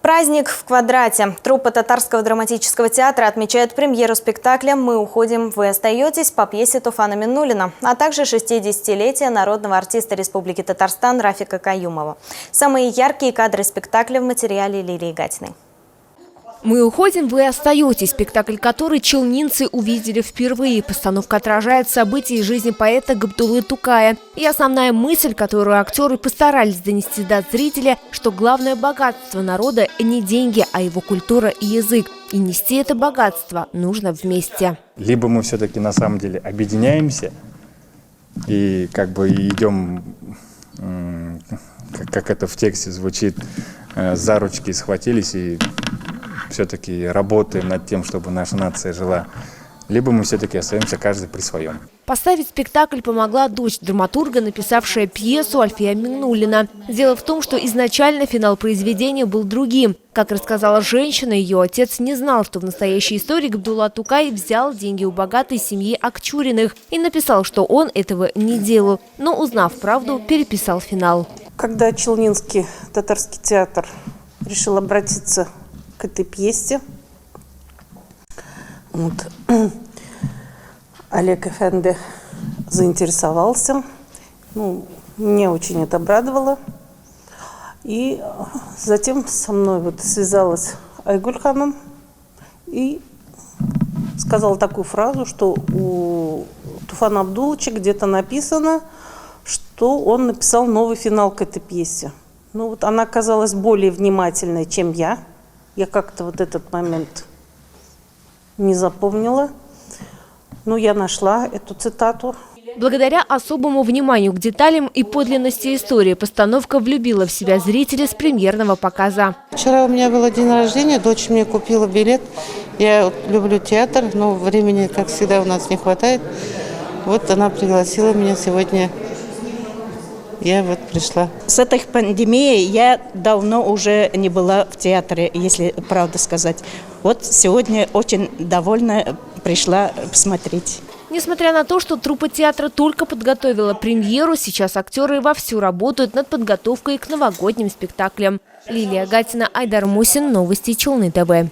Праздник в квадрате. Труппа Татарского драматического театра отмечает премьеру спектакля «Мы уходим, вы остаетесь» по пьесе Туфана Миннуллина, а также 60-летие народного артиста Республики Татарстан Рафика Каюмова. Самые яркие кадры спектакля в материале Лилии Гатиной. «Мы уходим, вы остаетесь», спектакль, который челнинцы увидели впервые. Постановка отражает события из жизни поэта Габдуллы Тукая. И основная мысль, которую актеры постарались донести до зрителя, что главное богатство народа не деньги, а его культура и язык. И нести это богатство нужно вместе. Либо мы все-таки на самом деле объединяемся и как бы идем, как это в тексте звучит, за ручки схватились и все-таки работаем над тем, чтобы наша нация жила, либо мы все-таки остаемся каждый при своем. Поставить спектакль помогла дочь драматурга, написавшая пьесу, Альфия Миннуллина. Дело в том, что изначально финал произведения был другим. Как рассказала женщина, ее отец не знал, что в настоящей истории Габдулла Тукай взял деньги у богатой семьи Акчуриных и написал, что он этого не делал. Но, узнав правду, переписал финал. Когда Челнинский татарский театр решил обратиться к этой пьесе, Олег Эфенди заинтересовался. Меня очень это обрадовало. И затем со мной связалась Айгуль ханым и сказала такую фразу, что у Туфана Абдуллыча где-то написано, что он написал новый финал к этой пьесе. Она оказалась более внимательной, чем я. Я как-то этот момент не запомнила. Но я нашла эту цитату. Благодаря особому вниманию к деталям и подлинности истории постановка влюбила в себя зрителей с премьерного показа. Вчера у меня был день рождения, дочь мне купила билет. Я люблю театр, но времени, как всегда, у нас не хватает. Она пригласила меня сегодня. Я пришла. С этой пандемией я давно уже не была в театре, если правду сказать. Сегодня очень довольна, пришла посмотреть. Несмотря на то, что труппа театра только подготовила премьеру, сейчас актеры вовсю работают над подготовкой к новогодним спектаклям. Лилия Гатина, Айдар Мусин, новости Челны ТВ.